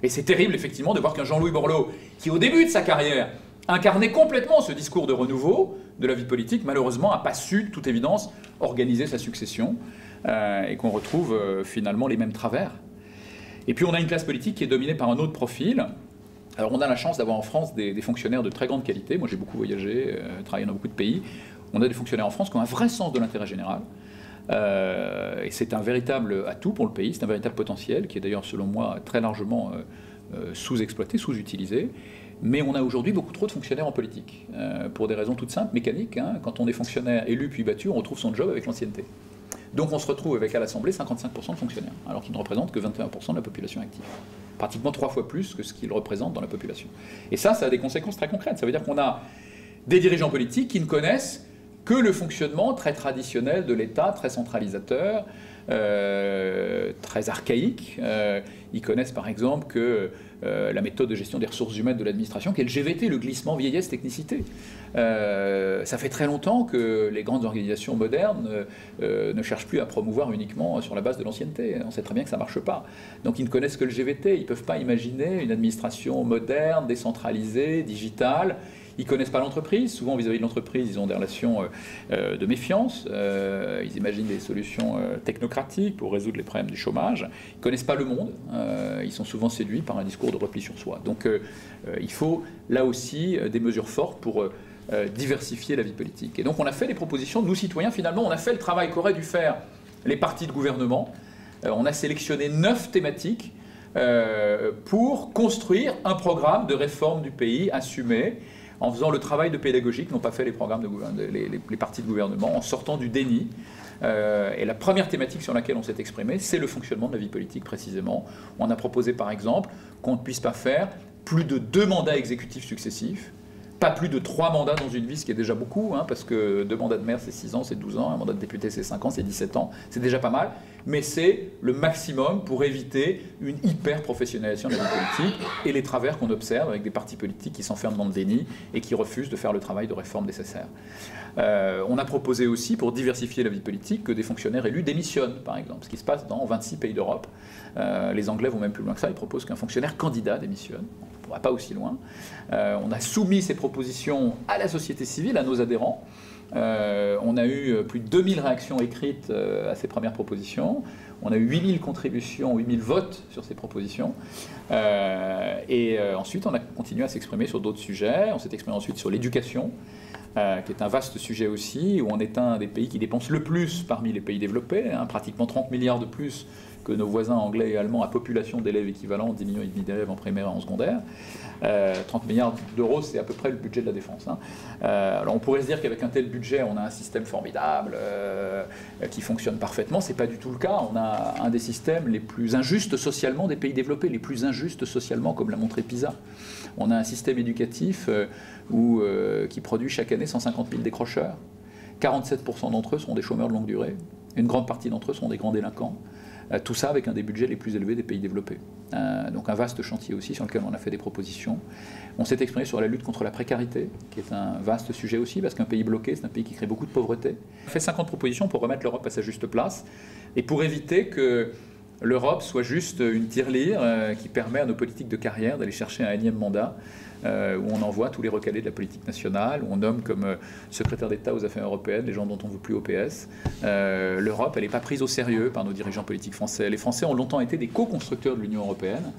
Et c'est terrible, effectivement, de voir qu'un Jean-Louis Borloo, qui au début de sa carrière incarnait complètement ce discours de renouveau de la vie politique, malheureusement n'a pas su, de toute évidence, organiser sa succession, et qu'on retrouve finalement les mêmes travers. Et puis on a une classe politique qui est dominée par un autre profil. Alors on a la chance d'avoir en France des fonctionnaires de très grande qualité. Moi j'ai beaucoup voyagé, travaillé dans beaucoup de pays. On a des fonctionnaires en France qui ont un vrai sens de l'intérêt général. Et c'est un véritable atout pour le pays, c'est un véritable potentiel qui est d'ailleurs selon moi très largement sous-exploité, sous-utilisé. Mais on a aujourd'hui beaucoup trop de fonctionnaires en politique, pour des raisons toutes simples, mécaniques. Quand on est fonctionnaire élu puis battu, on retrouve son job avec l'ancienneté. Donc on se retrouve avec à l'Assemblée 55% de fonctionnaires, alors qu'ils ne représentent que 21% de la population active. Pratiquement 3 fois plus que ce qu'ils représentent dans la population. Et ça a des conséquences très concrètes. Ça veut dire qu'on a des dirigeants politiques qui ne connaissent que le fonctionnement très traditionnel de l'État, très centralisateur, très archaïque. Ils connaissent par exemple que la méthode de gestion des ressources humaines de l'administration, qui est le GVT, le glissement vieillesse-technicité. Ça fait très longtemps que les grandes organisations modernes ne cherchent plus à promouvoir uniquement sur la base de l'ancienneté. On sait très bien que ça ne marche pas. Donc ils ne connaissent que le GVT. Ils ne peuvent pas imaginer une administration moderne, décentralisée, digitale. Ils ne connaissent pas l'entreprise. Souvent, vis-à-vis de l'entreprise, ils ont des relations de méfiance. Ils imaginent des solutions technocratiques pour résoudre les problèmes du chômage. Ils ne connaissent pas le monde. Ils sont souvent séduits par un discours de repli sur soi. Donc, il faut là aussi des mesures fortes pour diversifier la vie politique. Et donc, on a fait des propositions. Nous, citoyens, finalement, on a fait le travail qu'auraient dû faire les partis de gouvernement. On a sélectionné 9 thématiques pour construire un programme de réforme du pays assumé, en faisant le travail de pédagogie que n'ont pas fait les partis de gouvernement, en sortant du déni. Et la première thématique sur laquelle on s'est exprimé, c'est le fonctionnement de la vie politique précisément. On a proposé par exemple qu'on ne puisse pas faire plus de 2 mandats exécutifs successifs, pas plus de 3 mandats dans une vie, ce qui est déjà beaucoup, parce que 2 mandats de maire c'est 6 ans, c'est 12 ans, un mandat de député c'est 5 ans, c'est 17 ans, c'est déjà pas mal, mais c'est le maximum pour éviter une hyper-professionnalisation de la vie politique et les travers qu'on observe avec des partis politiques qui s'enferment dans le déni et qui refusent de faire le travail de réforme nécessaire. On a proposé aussi, pour diversifier la vie politique, que des fonctionnaires élus démissionnent, par exemple, ce qui se passe dans 26 pays d'Europe. Les Anglais vont même plus loin que ça, ils proposent qu'un fonctionnaire candidat démissionne. On ne va pas aussi loin. On a soumis ces propositions à la société civile, à nos adhérents. On a eu plus de 2000 réactions écrites à ces premières propositions. On a eu 8000 contributions, 8000 votes sur ces propositions. Ensuite, on a continué à s'exprimer sur d'autres sujets. On s'est exprimé ensuite sur l'éducation, qui est un vaste sujet aussi, où on est un des pays qui dépense le plus parmi les pays développés, pratiquement 30 milliards de plus que nos voisins anglais et allemands à population d'élèves équivalents, 10,5 millions d'élèves en primaire et en secondaire. 30 milliards d'euros, c'est à peu près le budget de la défense. Alors on pourrait se dire qu'avec un tel budget, on a un système formidable qui fonctionne parfaitement. Ce n'est pas du tout le cas. On a un des systèmes les plus injustes socialement des pays développés, les plus injustes socialement, comme l'a montré PISA. On a un système éducatif qui produit chaque année 150 000 décrocheurs. 47% d'entre eux sont des chômeurs de longue durée. Une grande partie d'entre eux sont des grands délinquants. Tout ça avec un des budgets les plus élevés des pays développés. Donc un vaste chantier aussi sur lequel on a fait des propositions. On s'est exprimé sur la lutte contre la précarité, qui est un vaste sujet aussi, parce qu'un pays bloqué, c'est un pays qui crée beaucoup de pauvreté. On a fait 50 propositions pour remettre l'Europe à sa juste place et pour éviter que l'Europe soit juste une tirelire qui permet à nos politiques de carrière d'aller chercher un énième mandat où on envoie tous les recalés de la politique nationale, où on nomme comme secrétaire d'État aux affaires européennes les gens dont on ne veut plus au PS. L'Europe, elle n'est pas prise au sérieux par nos dirigeants politiques français. Les Français ont longtemps été des co-constructeurs de l'Union européenne.